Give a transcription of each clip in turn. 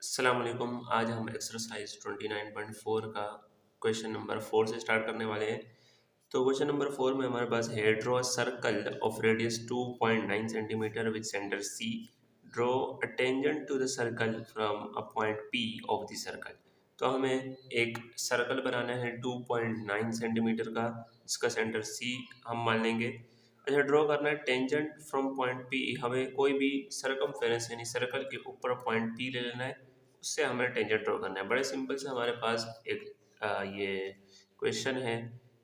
अस्सलाम वालेकुम। आज हम एक्सरसाइज 29.4 का क्वेश्चन नंबर 4 से स्टार्ट करने वाले हैं। तो क्वेश्चन नंबर 4 में हमारे पास है draw a circle of radius 2.9 centimetre with centre C. Draw a tangent to the circle from a point P of the circle. तो हमें एक सर्कल बनाना है 2.9 सेंटीमीटर का, जिसका सेंटर सी हम मान लेंगे। अच्छा, ड्रॉ करना है टेंजेंट फ्रॉम पॉइंट पी। हमें कोई भी सरकमफेरेंस यानी सर्कल के ऊपर पॉइंट पी ले लेना है, उससे हमें टेंजेंट ड्रॉ करना है। बड़े सिंपल से हमारे पास एक ये क्वेश्चन है।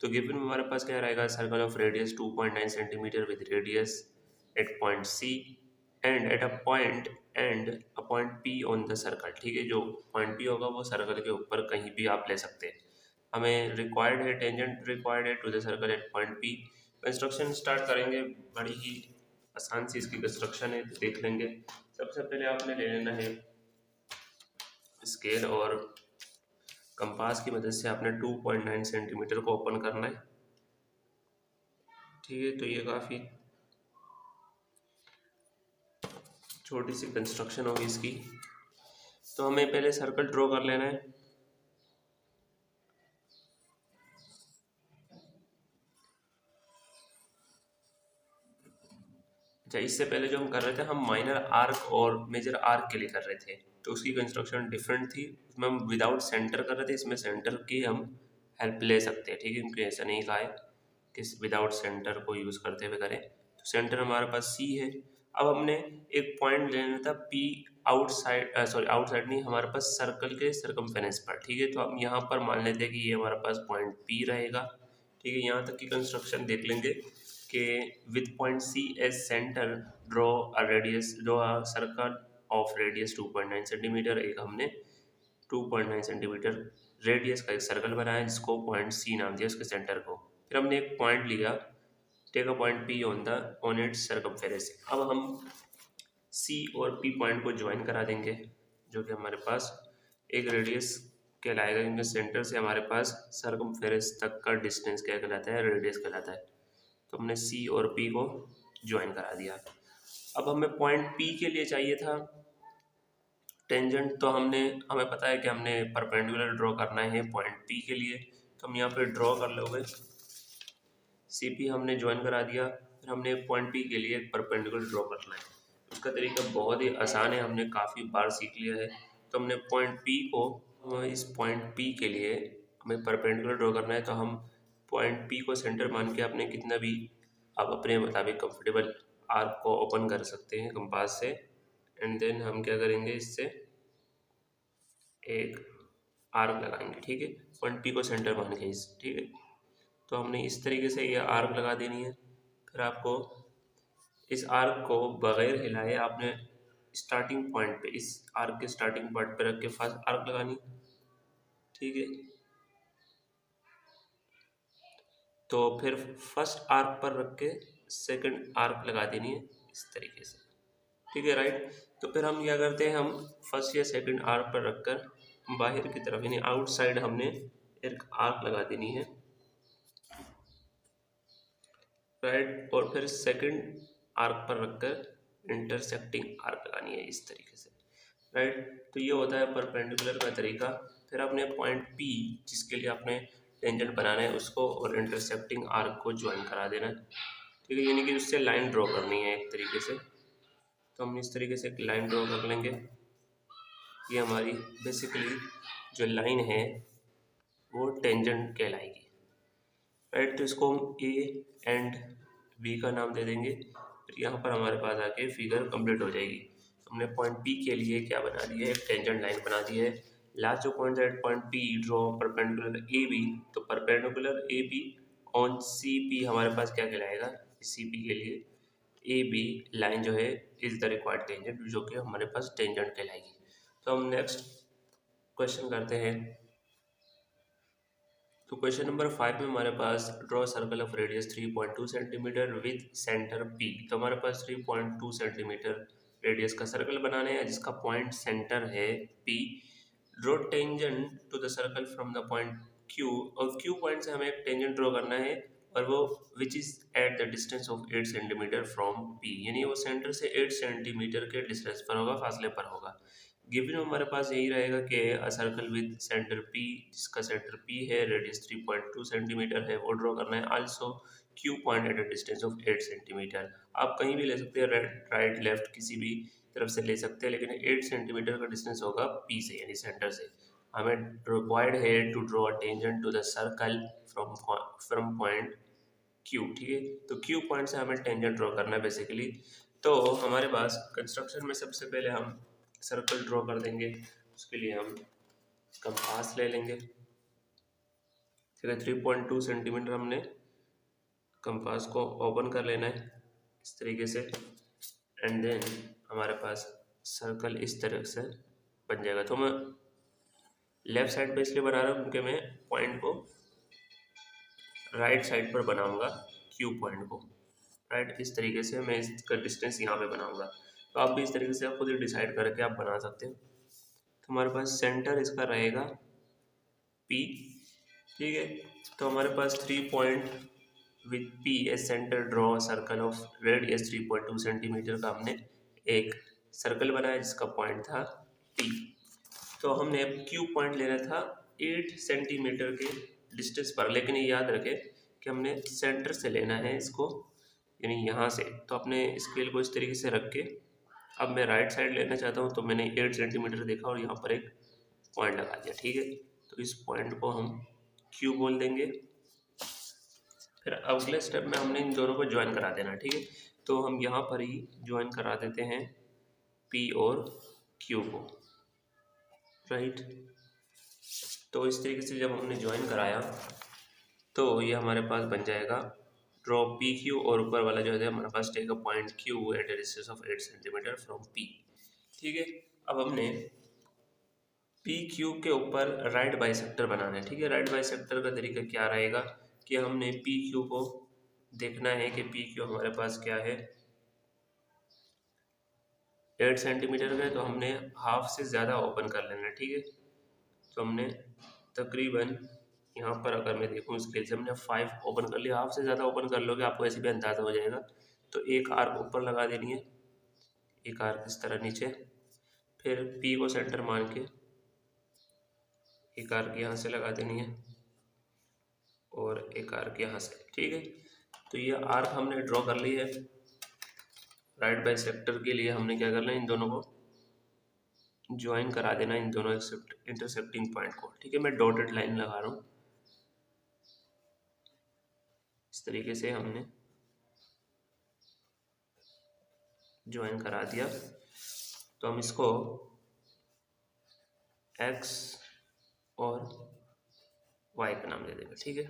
तो गिवन में हमारे पास क्या रहेगा, circle of radius 2.9 centimetre with radius at point C and at a point P on the circle. ठीक है, जो पॉइंट पी होगा वो सर्कल के ऊपर कहीं भी आप ले सकते हैं। हमें रिक्वायर्ड है, टेंजेंट रिक्वायर्ड है to the circle at point P. Construction start करेंगे। बड़ी ही आसान सी इसकी कंस्ट्रक्शन है, तो देख लेंगे। सबसे पहले आपने ले लेना है स्केल और कंपास की मदद से आपने 2.9 सेंटीमीटर को ओपन करना है। ठीक है, तो ये काफ़ी छोटी सी कंस्ट्रक्शन होगी इसकी। तो हमें पहले सर्कल ड्रॉ कर लेना है। अच्छा, इससे पहले जो हम कर रहे थे, हम माइनर आर्क और मेजर आर्क के लिए कर रहे थे, तो उसकी कंस्ट्रक्शन डिफरेंट थी। उसमें हम विदाउट सेंटर कर रहे थे, इसमें सेंटर की हम हेल्प ले सकते हैं। ठीक है, क्योंकि ऐसा नहीं कहा है कि विदाउट सेंटर को यूज़ करते हुए करें। तो सेंटर हमारे पास सी है। अब हमने एक पॉइंट लेना था पी आउटसाइड, सॉरी आउटसाइड नहीं, हमारे पास सर्कल के सरकमफेरेंस पर। ठीक है, तो हम यहाँ पर मान लेते हैं कि ये हमारे पास पॉइंट पी रहेगा। ठीक है, यहाँ तक की कंस्ट्रक्शन देख लेंगे कि with point C as centre draw a circle of radius 2.9 centimetre. एक हमने 2.9 सेंटीमीटर रेडियस का एक सर्कल बनाया, जिसको पॉइंट सी नाम दिया उसके सेंटर को। फिर हमने एक पॉइंट लिया, take a point P on its circumference. अब हम सी और पी पॉइंट को ज्वाइन करा देंगे, जो कि हमारे पास एक रेडियस कहलाएगा, क्योंकि सेंटर से हमारे पास सर्कमफेरेंस तक का डिस्टेंस क्या कहलाता है, रेडियस कहलाता है। तो हमने सी और पी को ज्वाइन करा दिया। अब हमें पॉइंट पी के लिए चाहिए था टेंजेंट। तो हमें पता है कि हमने परपेंडिकुलर ड्रॉ करना है पॉइंट पी के लिए। तो हम यहाँ पे ड्रॉ कर लोगे, सी पी हमने ज्वाइन करा दिया। फिर हमने पॉइंट पी के लिए एक परपेंडिकुलर ड्रॉ करना है। उसका तरीका बहुत ही आसान है, हमने काफ़ी बार सीख लिया है। तो हमने पॉइंट पी को, इस पॉइंट पी के लिए हमें परपेंडिकुलर ड्रॉ करना है। तो हम पॉइंट पी को सेंटर मान के अपने कितना भी आप अपने मुताबिक कंफर्टेबल आर्क को ओपन कर सकते हैं कंपास से। एंड देन हम क्या करेंगे, इससे एक आर्क लगाएंगे। ठीक है, पॉइंट पी को सेंटर मान के ठीक है, तो हमने इस तरीके से ये आर्क लगा देनी है। फिर आपको इस आर्क को बगैर हिलाए आपने स्टार्टिंग पॉइंट पे, इस आर्क के स्टार्टिंग पॉइंट पे रख के फर्स्ट आर्क लगानी। ठीक है, तो फिर फर्स्ट आर्क पर रख के सेकंड आर्क लगा देनी है इस तरीके से। ठीक है, राइट। तो फिर हम क्या करते हैं, हम फर्स्ट या सेकंड आर्क पर रखकर बाहर की तरफ यानी आउटसाइड हमने एक आर्क लगा देनी है, राइट। और फिर सेकंड आर्क पर रखकर इंटरसेक्टिंग आर्क लगानी है इस तरीके से, राइट। तो ये होता है परपेंडिकुलर का तरीका। फिर आपने पॉइंट पी जिसके लिए आपने टेंजेंट बनाना है उसको और इंटरसेक्टिंग आर्क को ज्वाइन करा देना है। ठीक है, यानी कि उससे लाइन ड्रॉ करनी है एक तरीके से। तो हम इस तरीके से एक लाइन ड्रॉ कर लेंगे। ये हमारी बेसिकली जो लाइन है वो टेंजेंट कहलाएगी, राइट। तो इसको हम ए एंड बी का नाम दे देंगे। फिर यहाँ पर हमारे पास आके फिगर कंप्लीट हो जाएगी। हमने पॉइंट पी के लिए क्या बना दिया है, एक टेंजेंट लाइन बना दी है। लास्ट जो पॉइंट है point P, draw perpendicular A B. तो perpendicular A B on C P हमारे पास क्या कहलाएगा, सी पी के लिए ए बी लाइन जो है इज द रिक्वायर्ड टेंजेंट, जो कि हमारे पास टेंजेंट कहलाएगी। तो हम नेक्स्ट क्वेश्चन करते हैं। तो क्वेश्चन नंबर 5 में हमारे पास draw circle of radius 3.2 centimetre with centre P. तो हमारे पास 3.2 सेंटीमीटर रेडियस का सर्कल बनाना है जिसका पॉइंट सेंटर है P. Draw tangent to the circle from the point Q. और क्यू पॉइंट से हमें एक टेंजेंट ड्रॉ करना है, और वो which is at the distance of 8 centimetre from P, यानी वो सेंटर से 8 सेंटीमीटर के डिस्टेंस पर होगा, फासले पर होगा। गिवन हमारे पास यही रहेगा कि अ सर्कल विद सेंटर पी, जिसका सेंटर पी है, रेडियस 3.2 सेंटीमीटर है, वो ड्रॉ करना है। Also Q point eight a distance of 8 centimetre. आप कहीं भी ले सकते हैं, राइट लेफ्ट किसी भी तरफ से ले सकते हैं, लेकिन 8 सेंटीमीटर का डिस्टेंस होगा पी से, यानी सेंटर से। हमें रिक्वायर्ड है to draw a tangent to the circle from point Q, ठीक है। तो क्यू पॉइंट से हमें टेंजेंट ड्रॉ करना है बेसिकली। तो हमारे पास कंस्ट्रक्शन में सबसे पहले हम सर्कल ड्रॉ कर देंगे। उसके लिए हम कंपास ले लेंगे, ठीक है। 3.2 सेंटीमीटर हमने कंपास को ओपन कर लेना है इस तरीके से, एंड देन हमारे पास सर्कल इस तरह से बन जाएगा। तो मैं लेफ्ट साइड पे इसलिए बना रहा हूँ क्योंकि मैं पॉइंट को राइट साइड पर बनाऊंगा, क्यू पॉइंट को राइट, इस तरीके से मैं इसका डिस्टेंस यहाँ पे बनाऊंगा। तो आप भी इस तरीके से खुद ही डिसाइड करके आप बना सकते हो। तो हमारे पास सेंटर इसका रहेगा पी, ठीक है। तो हमारे पास 3 point with P as centre draw circle of radius 3.2 centimetre का हमने एक सर्कल बनाया जिसका पॉइंट था पी। तो हमने अब क्यू पॉइंट लेना था 8 सेंटीमीटर के डिस्टेंस पर, लेकिन ये याद रखें कि हमने सेंटर से लेना है इसको, यानी यहाँ से। तो अपने स्केल को इस तरीके से रख के अब मैं राइट साइड लेना चाहता हूँ, तो मैंने 8 सेंटीमीटर देखा और यहाँ पर एक पॉइंट लगा दिया, ठीक है। तो इस पॉइंट को हम क्यू बोल देंगे। फिर अगले स्टेप में हमने इन दोनों को ज्वाइन करा देना, ठीक है। तो हम यहाँ पर ही ज्वाइन करा देते हैं पी और क्यू को, राइट। तो इस तरीके से जब हमने ज्वाइन कराया तो ये हमारे पास बन जाएगा ड्रॉ पी क्यू, और ऊपर वाला जो है हमारे पास take a point Q at a distance of 8 centimetre from P, ठीक है। अब हमने पी क्यू के ऊपर राइट बाइसेक्टर बनाना है, ठीक है। राइट बाइसेक्टर का तरीका क्या रहेगा कि हमने पी क्यू को देखना है कि पी क्यू हमारे पास क्या है, 8 सेंटीमीटर का है, तो हमने हाफ से ज़्यादा ओपन कर लेना है, ठीक है। तो हमने तकरीबन यहाँ पर अगर मैं देखूँ स्केल से हमने 5 ओपन कर लिया। हाफ से ज़्यादा ओपन कर लोगे आपको ऐसे भी अंदाज़ा हो जाएगा। तो एक आर्क ऊपर लगा देनी है, एक आर्क इस तरह नीचे, फिर पी को सेंटर मान के एक आर्क यहाँ से लगा देनी है और एक आर्क यहाँ से, ठीक है। तो ये आर्क हमने ड्रॉ कर ली है। राइट बाइसेक्टर के लिए हमने क्या करना है, इन दोनों को ज्वाइन करा देना, इन दोनों इंटरसेक्टिंग पॉइंट को, ठीक है। मैं डॉटेड लाइन लगा रहा हूँ, इस तरीके से हमने ज्वाइन करा दिया। तो हम इसको x और y का नाम दे देंगे, ठीक है।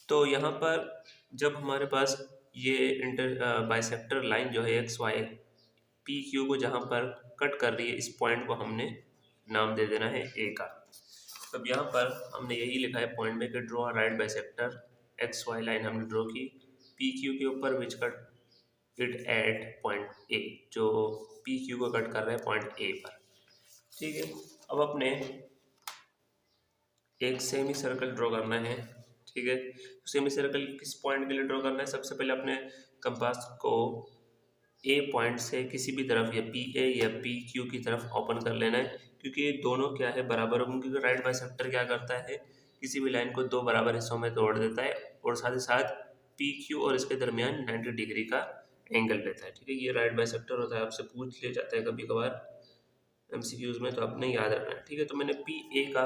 तो यहाँ पर जब हमारे पास ये बाइसेक्टर लाइन जो है एक्स वाई पी क्यू को जहाँ पर कट कर रही है, इस पॉइंट को हमने नाम दे देना है ए का। तब यहाँ पर हमने यही लिखा है पॉइंट में कि draw right bisector, X Y line हमने ड्रॉ की पी क्यू के ऊपर which cut it at point A, जो पी क्यू को कट कर रहे हैं पॉइंट ए पर, ठीक है। अब अपने एक सेमी सर्कल ड्रॉ करना है, ठीक है। तो सेमी सर्कल किस पॉइंट के लिए ड्रॉ करना है, सबसे पहले अपने कंपास को ए पॉइंट से किसी भी तरफ या पी ए या पी क्यू की तरफ ओपन कर लेना है, क्योंकि ये दोनों क्या है बराबर होंगे। क्योंकि राइट बाइसेक्टर क्या करता है, किसी भी लाइन को दो बराबर हिस्सों में तोड़ देता है और साथ ही साथ पी क्यू और इसके दरमियान 90 डिग्री का एंगल लेता है, ठीक है। ये राइट बाइसेक्टर होता है, आपसे पूछ लिया जाता है कभी कभार एमसीक्यूज में, तो आपने याद रखना है, ठीक है। तो मैंने पी ए का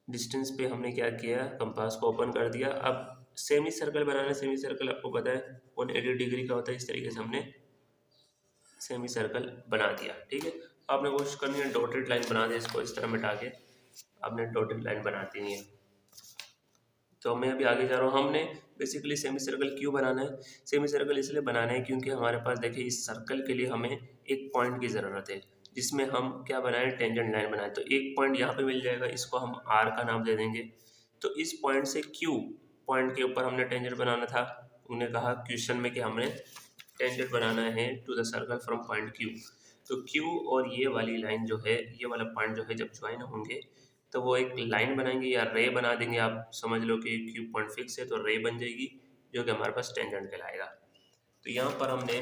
डिस्टेंस पे हमने क्या किया, कंपास को ओपन कर दिया। अब सेमी सर्कल बनाना है, सेमी सर्कल आपको पता है 180 डिग्री का होता है। इस तरीके से हमने सेमी सर्कल बना दिया, ठीक है। आपने कोशिश करनी है डॉटेड लाइन बना दे, इसको इस तरह मिटा के आपने डॉटेड लाइन बना देनी है। तो मैं अभी आगे जा रहा हूँ। हमने बेसिकली सेमी सर्कल क्यों बनाना है, सेमी सर्कल इसलिए बनाना है क्योंकि हमारे पास देखिए इस सर्कल के लिए हमें एक पॉइंट की ज़रूरत है जिसमें हम क्या बनाएं, टेंजेंट लाइन बनाएं। तो एक पॉइंट यहाँ पे मिल जाएगा, इसको हम आर का नाम दे देंगे। तो इस पॉइंट से क्यू पॉइंट के ऊपर हमने टेंजेंट बनाना था। उन्होंने कहा क्वेश्चन में कि हमने टेंजेंट बनाना है to the circle from point Q. तो क्यू और ये वाली लाइन जो है, ये वाला पॉइंट जो है जब ज्वाइन होंगे तो वो एक लाइन बनाएंगे या रे बना देंगे। आप समझ लो कि क्यू पॉइंट फिक्स है तो रे बन जाएगी जो कि हमारे पास टेंजेंट कहलाएगा। तो यहाँ पर हमने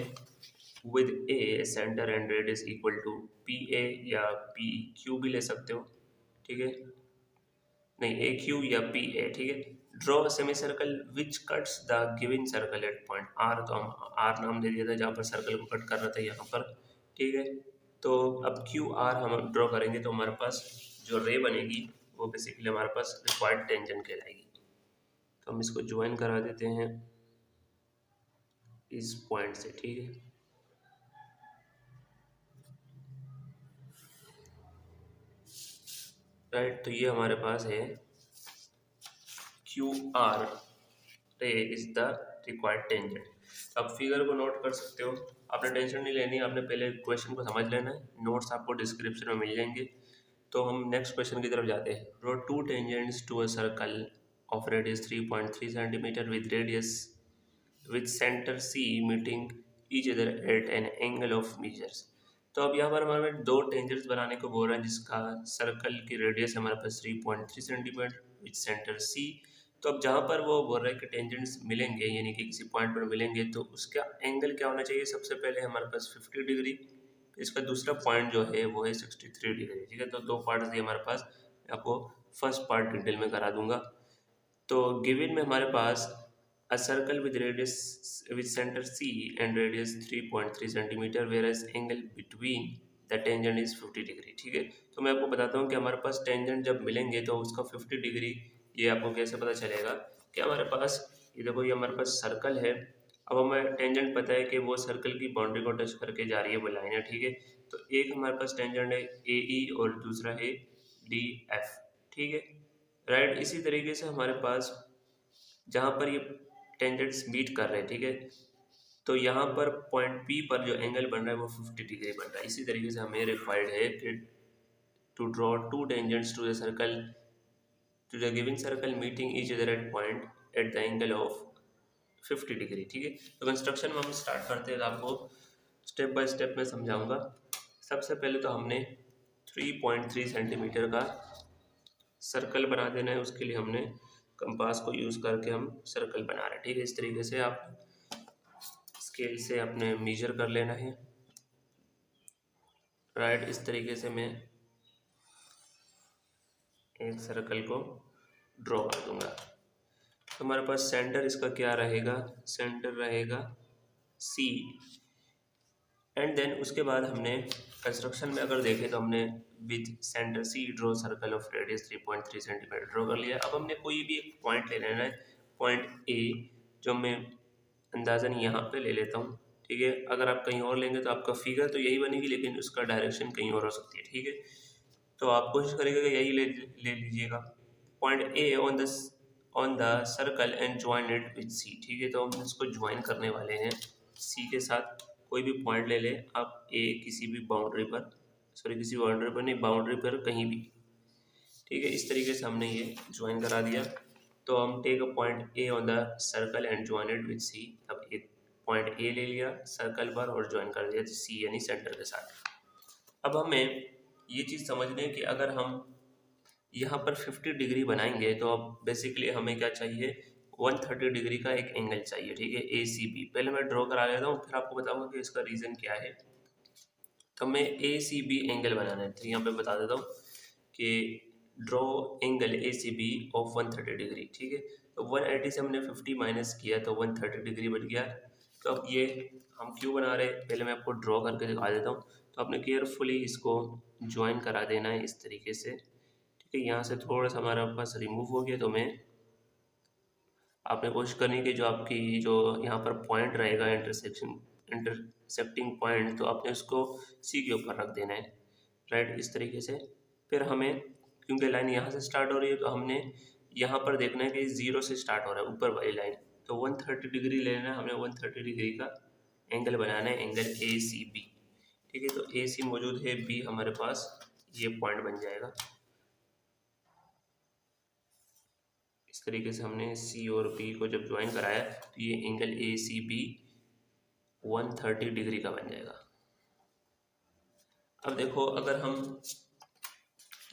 with A centre and radius equal to P A या पी क्यू भी ले सकते हो, ठीक है, नहीं ए क्यू या पी ए, ठीक है। Draw semi circle which cuts the given circle at point R, तो हम आर नाम दे दिया था जहाँ पर सर्कल को कट कर रहा था यहाँ पर, ठीक है। तो अब क्यू आर हम ड्रॉ करेंगे तो हमारे पास जो रे बनेगी वो बेसिकली हमारे पास रिक्वायर्ड टेंजेंट कहलाएगी। तो हम इसको ज्वाइन करा देते हैं इस पॉइंट से, ठीक है। राइट, तो ये हमारे पास है क्यू आर रे इज द रिक्वायर्ड टेंजेंट। अब फिगर को नोट कर सकते हो, आपने टेंशन नहीं लेनी, आपने पहले क्वेश्चन को समझ लेना है, नोट्स आपको डिस्क्रिप्शन में मिल जाएंगे। तो हम नेक्स्ट क्वेश्चन की तरफ जाते हैं। Draw two tangents to a circle of radius 3.3 centimetre with radius with centre C meeting each other at an angle of measures. तो अब यहाँ पर हमारे दो टेंजेंट्स बनाने को बोल रहा है जिसका सर्कल की रेडियस हमारे पास 3.3 सेंटीमीटर विद सेंटर सी। तो अब जहाँ पर वो बोल रहा है कि टेंजेंट्स मिलेंगे यानी कि किसी पॉइंट पर मिलेंगे तो उसका एंगल क्या होना चाहिए, सबसे पहले हमारे पास 50 डिग्री, इसका दूसरा पॉइंट जो है वो है 63 डिग्री, ठीक है। तो दो पार्ट्स दिए हमारे पास, आपको फर्स्ट पार्ट डिटेल में करा दूंगा। तो गिवन में हमारे पास a circle with radius with centre C and radius 3.3 centimetre whereas angle between the tangent is 50 degree, ठीक है। तो मैं आपको बताता हूँ कि हमारे पास टेंजेंट जब मिलेंगे तो उसका 50 डिग्री ये आपको कैसे पता चलेगा कि हमारे पास, ये देखो ये हमारे पास सर्कल है। अब हमें टेंजेंट पता है कि वो सर्कल की बाउंड्री को टच करके जा रही है वो लाइन है, ठीक है। तो एक हमारे पास टेंजेंट है ए ई और दूसरा है डी एफ, ठीक है। राइट, इसी तरीके से हमारे पास जहाँ पर ये टेंजेंट्स मीट कर रहे हैं, ठीक है, तो यहाँ पर पॉइंट पी पर जो एंगल बन रहा है वो 50 डिग्री बन रहा है। इसी तरीके से हमें रिक्वायर्ड है कि to draw two tangents to the circle to the given circle meeting each other at point at the angle of 50 degree, ठीक है। तो कंस्ट्रक्शन में हम स्टार्ट करते हैं, तो आपको स्टेप बाय स्टेप में समझाऊंगा। सबसे पहले तो हमने 3.3 सेंटीमीटर का सर्कल बना देना है, उसके लिए हमने कंपास को यूज़ करके हम सर्कल बना रहे हैं, ठीक है। इस तरीके से आप स्केल से अपने मेजर कर लेना है। राइट, इस तरीके से मैं एक सर्कल को ड्रॉ कर दूंगा। तो हमारे पास सेंटर इसका क्या रहेगा, सेंटर रहेगा सी, एंड देन उसके बाद हमने कंस्ट्रक्शन में अगर देखें तो हमने with centre C draw circle of radius 3.3 centimetre draw कर लिया। अब हमने कोई भी एक पॉइंट ले लेना है, पॉइंट ए, जो मैं अंदाज़न यहाँ पे ले लेता हूँ, ठीक है। अगर आप कहीं और लेंगे तो आपका फिगर तो यही बनेगी लेकिन उसका डायरेक्शन कहीं और हो सकती है, ठीक है। तो आप कोशिश करिएगा कि यही ले लीजिएगा point A on the circle and join it with C, ठीक है। तो हम इसको ज्वाइन करने वाले हैं सी के साथ। कोई भी पॉइंट ले लें आप ए, किसी भी बाउंड्री पर, सॉरी किसी बाउंड्री पर नहीं, बाउंड्री पर कहीं भी, ठीक है। इस तरीके से हमने ये ज्वाइन करा दिया। तो हम take a point A on the circle and join it with C. अब एक पॉइंट ए ले लिया सर्कल पर और ज्वाइन कर दिया सी यानी सेंटर के साथ। अब हमें ये चीज़ समझनी है कि अगर हम यहाँ पर 50 डिग्री बनाएंगे तो अब बेसिकली हमें क्या चाहिए, 130 डिग्री का एक एंगल चाहिए, ठीक है, ए सी बी। पहले मैं ड्रॉ करा लेता हूँ फिर आपको बताऊंगा कि इसका रीज़न क्या है। तो हमें ए सी बी एंगल बनाना है, तो यहाँ पे बता देता हूँ कि draw angle A C B of 130 degree, ठीक है। तो 180 से हमने 50 माइनस किया तो 130 डिग्री बन गया। तो अब ये हम क्यों बना रहे हैं पहले मैं आपको ड्रॉ करके दिखा देता हूँ। तो आपने केयरफुली इसको ज्वाइन करा देना है इस तरीके से, ठीक है। यहाँ से थोड़ा सा हमारा पास रिमूव हो गया, तो मैं आपने कोशिश करनी है कि जो आपकी जो यहाँ पर पॉइंट रहेगा इंटरसेक्टिंग पॉइंट, तो आपने उसको सी के ऊपर रख देना है। राइट, इस तरीके से। फिर हमें क्योंकि लाइन यहाँ से स्टार्ट हो रही है तो हमने यहाँ पर देखना है कि जीरो से स्टार्ट हो रहा है ऊपर वाली लाइन। तो 130 डिग्री लेना है हमें, 130 डिग्री का एंगल बनाना है, एंगल ए सी बी, ठीक है। तो ए सी मौजूद है, बी हमारे पास ये पॉइंट बन जाएगा। इस तरीके से हमने सी और बी को जब ज्वाइन कराया तो ये angle A C B 130 degree का बन जाएगा। अब देखो अगर हम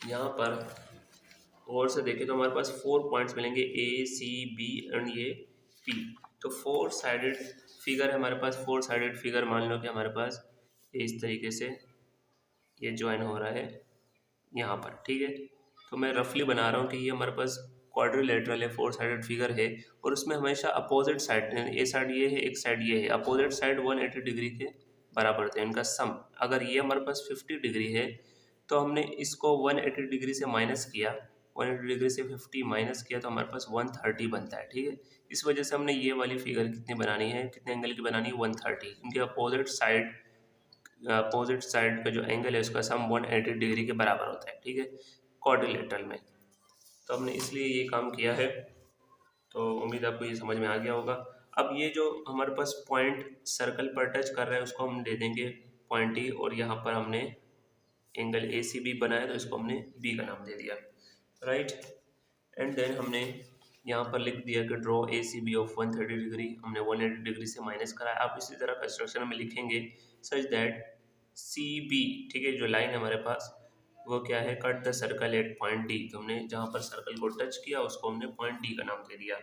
यहाँ पर और से देखें तो हमारे पास 4 पॉइंट्स मिलेंगे, ए सी बी एंड ये पी। तो 4 साइडेड फिगर है हमारे पास, 4 साइडेड फिगर मान लो कि हमारे पास ये इस तरीके से ये ज्वाइन हो रहा है यहाँ पर, ठीक है। तो मैं रफली बना रहा हूँ कि ये हमारे पास क्वाड्रिलेटरल है, 4 साइडेड फिगर है, और उसमें हमेशा अपोजिट साइड, ए साइड ये है, एक साइड ये है, अपोजिट साइड 180 डिग्री के बराबर थे इनका सम। अगर ये हमारे पास 50 डिग्री है तो हमने इसको 180 डिग्री से माइनस किया, 180 डिग्री से 50 माइनस किया तो हमारे पास 130 बनता है, ठीक है। इस वजह से हमने ये वाली फिगर कितनी बनानी है, कितने एंगल की बनानी है, 130। इनके अपोजिट साइड का जो एंगल है उसका सम 180 डिग्री के बराबर होता है, ठीक है, क्वाड्रिलेटरल में। तो हमने इसलिए ये काम किया है। तो उम्मीद आपको ये समझ में आ गया होगा। अब ये जो हमारे पास पॉइंट सर्कल पर टच कर रहा है उसको हम दे देंगे पॉइंट ई, और यहाँ पर हमने एंगल ए सी बी बनाया तो इसको हमने बी का नाम दे दिया, राइट। एंड देन हमने यहाँ पर लिख दिया कि draw A C B of 130 degree, हमने 180 डिग्री से माइनस करा है। आप इसी तरह कंस्ट्रक्शन में लिखेंगे सच दैट सी बी, ठीक है, जो लाइन हमारे पास वो क्या है, cut the circle at point D. तो हमने जहाँ पर सर्कल को टच किया उसको हमने पॉइंट डी का नाम दे दिया।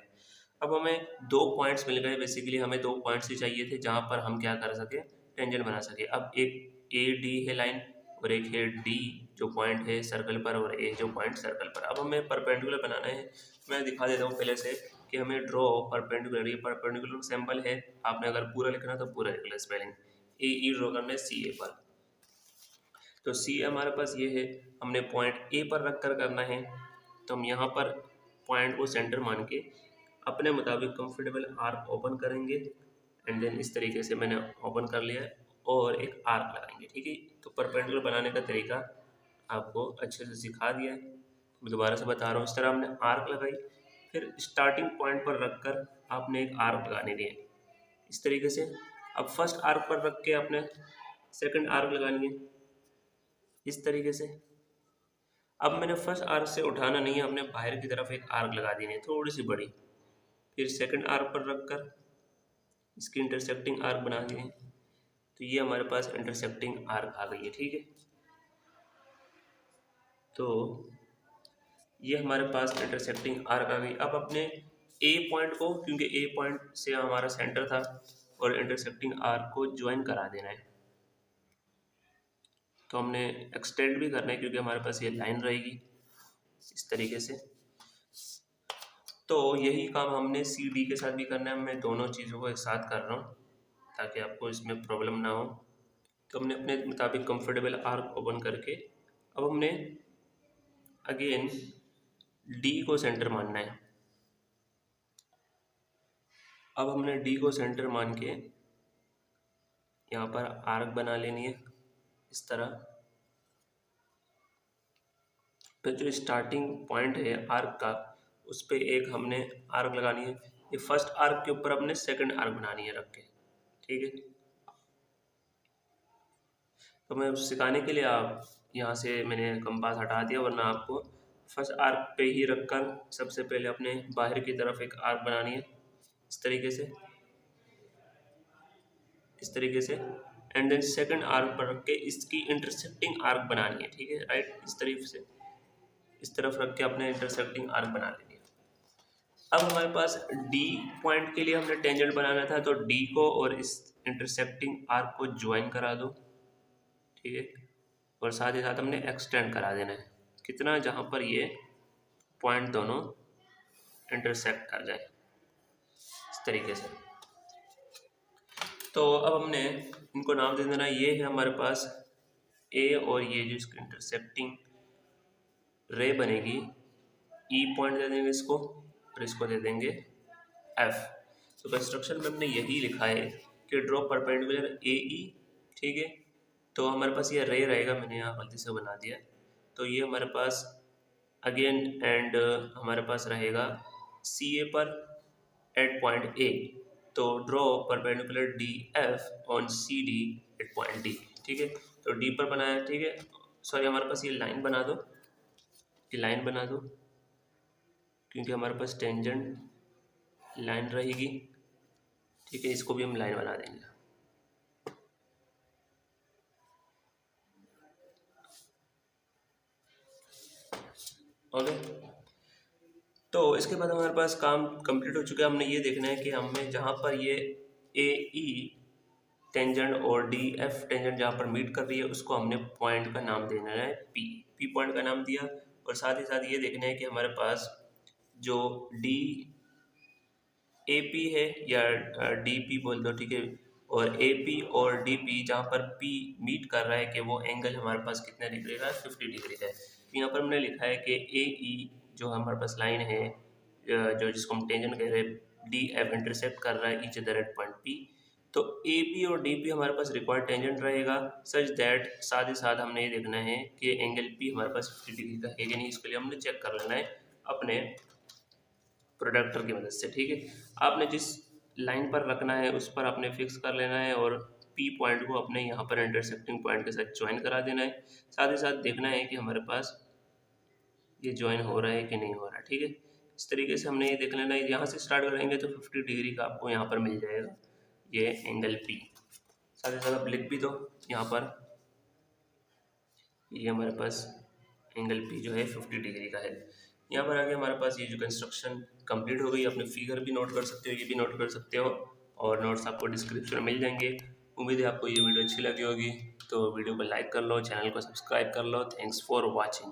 अब हमें दो पॉइंट्स मिल गए, बेसिकली हमें दो पॉइंट्स ही चाहिए थे जहाँ पर हम क्या कर सके, टेंजेंट बना सके। अब एक ए डी है लाइन और एक है डी जो पॉइंट है सर्कल पर, और ए जो पॉइंट सर्कल पर। अब हमें परपेंडिकुलर बनाना है। मैं दिखा देता हूँ पहले से कि हमें ड्रॉ परपेंडिकुलर, ये परपेंडिकुलर सिंबल है, आपने अगर पूरा लिखना तो पूरा लिख लो स्पेलिंग। ए ई ड्रॉ करना है सी ए पर, तो सी हमारे पास ये है, हमने पॉइंट ए पर रख कर करना है। तो हम यहाँ पर पॉइंट को सेंटर मान के अपने मुताबिक कंफर्टेबल आर्क ओपन करेंगे, एंड देन इस तरीके से मैंने ओपन कर लिया है और एक आर्क लगाएंगे, ठीक है। तो परपेंडिकुलर बनाने का तरीका आपको अच्छे से सिखा दिया है, मैं दोबारा से बता रहा हूँ। इस तरह हमने आर्क लगाई, फिर स्टार्टिंग पॉइंट पर रख कर आपने एक आर्क लगाने दिए इस तरीके से। अब फर्स्ट आर्क पर रख के आपने सेकंड आर्क लगानी है इस तरीके से। अब मैंने फर्स्ट आर्क से उठाना नहीं है, हमने बाहर की तरफ एक आर्क लगा देनी है थोड़ी सी बड़ी, फिर सेकंड आर्क पर रखकर इसकी इंटरसेक्टिंग आर्क बना दी है। तो ये हमारे पास इंटरसेक्टिंग आर्क आ गई है, ठीक है। तो ये हमारे पास इंटरसेक्टिंग आर्क आ गई। अब अपने ए पॉइंट को, क्योंकि ए पॉइंट से हमारा सेंटर था, और इंटरसेक्टिंग आर्क को ज्वाइन करा देना है। तो हमने एक्सटेंड भी करना है क्योंकि हमारे पास ये लाइन रहेगी इस तरीके से। तो यही काम हमने सी डी के साथ भी करना है। मैं दोनों चीज़ों को एक साथ कर रहा हूँ ताकि आपको इसमें प्रॉब्लम ना हो। तो हमने अपने मुताबिक कंफर्टेबल आर्क ओपन करके अब हमने अगेन डी को सेंटर मानना है। अब हमने डी को सेंटर मान के यहाँ पर आर्क बना लेनी है इस तरह। फिर जो स्टार्टिंग पॉइंट है आर्क का उस पर एक हमने आर्क लगानी है। ये फर्स्ट आर्क के ऊपर हमने सेकंड आर्क बनानी है रख के, ठीक है। तो मैं सिखाने के लिए आप यहाँ से मैंने कंपास हटा दिया, वरना आपको फर्स्ट आर्क पे ही रखकर सबसे पहले अपने बाहर की तरफ एक आर्क बनानी है इस तरीके से, इस तरीके से। एंड देन सेकंड आर्क पर रख के इसकी इंटरसेक्टिंग आर्क बनानी है, ठीक है, राइट। इस तरीके से इस तरफ रख के अपने इंटरसेक्टिंग आर्क बना लेनी है। अब हमारे पास डी पॉइंट के लिए हमने टेंजेंट बनाना था, तो डी को और इस इंटरसेक्टिंग आर्क को ज्वाइन करा दो, ठीक है। और साथ ही साथ हमने एक्सटेंड करा देना है कितना, जहाँ पर ये पॉइंट दोनों इंटरसेक्ट कर जाए इस तरीके से। तो अब हमने इनको नाम दे देना, ये है हमारे पास ए, और ये जो इसकी इंटरसेक्टिंग रे बनेगी ई पॉइंट दे देंगे इसको, और इसको दे देंगे एफ। तो कंस्ट्रक्शन में हमने यही लिखा है कि ड्रॉ परपेंडिकुलर ए ई, ठीक है। तो हमारे पास ये रे रहेगा, मैंने यहाँ गलती से बना दिया। तो ये हमारे पास अगेन एंड हमारे पास रहेगा सी ए पर एट पॉइंट ए। तो draw perpendicular D F on C D at point D, ठीक है। तो डी पर बनाया, ठीक है। सॉरी, हमारे पास ये लाइन बना दो, ये लाइन बना दो क्योंकि हमारे पास टेंजेंट लाइन रहेगी, ठीक है। इसको भी हम लाइन बना देंगे। ओके, तो इसके बाद हमारे पास काम कंप्लीट हो चुका है। हमने ये देखना है कि हमें जहाँ पर ये ए ई टेंजेंट और डी एफ टेंजेंट जहाँ पर मीट कर रही है उसको हमने पॉइंट का नाम देना है पी। पी पॉइंट का नाम दिया और साथ ही साथ ये देखना है कि हमारे पास जो डी ए पी है या डी पी बोल दो, ठीक है, और ए पी और डी पी जहाँ पर पी मीट कर रहा है कि वो एंगल हमारे पास कितने डिग्री का है, 50 डिग्री का है। तो यहाँ पर हमने लिखा है कि ए ई जो हमारे पास लाइन है जो जिसको हम टेंजेंट कह रहे हैं, डी एफ इंटरसेप्ट कर रहा है each other at point P. तो ए पी और डी पी हमारे पास रिक्वायर्ड टेंजेंट रहेगा सच दैट, साथ ही साथ हमने ये देखना है कि एंगल पी हमारे पास 50 डिग्री का है कि नहीं, इसके लिए हमने चेक कर लेना है अपने प्रोडक्टर की मदद से, ठीक है। आपने जिस लाइन पर रखना है उस पर आपने फिक्स कर लेना है और पी पॉइंट को अपने यहाँ पर इंटरसेक्टिंग पॉइंट के साथ ज्वाइन करा देना है। साथ ही साथ देखना है कि हमारे पास ये ज्वाइन हो रहा है कि नहीं हो रहा है, ठीक है। इस तरीके से हमने ये देख लेना है। यहाँ से स्टार्ट करेंगे तो 50 डिग्री का आपको यहाँ पर मिल जाएगा ये एंगल पी। साथ ही साथ आप लिख भी दो यहाँ पर, ये हमारे पास एंगल पी जो है 50 डिग्री का है। यहाँ पर आगे हमारे पास ये जो कंस्ट्रक्शन कंप्लीट हो गई, अपने फिगर भी नोट कर सकते हो, ये भी नोट कर सकते हो और नोट्स आपको डिस्क्रिप्शन में मिल जाएंगे। उम्मीद है आपको ये वीडियो अच्छी लगी होगी, तो वीडियो को लाइक कर लो, चैनल को सब्सक्राइब कर लो। Thanks for watching.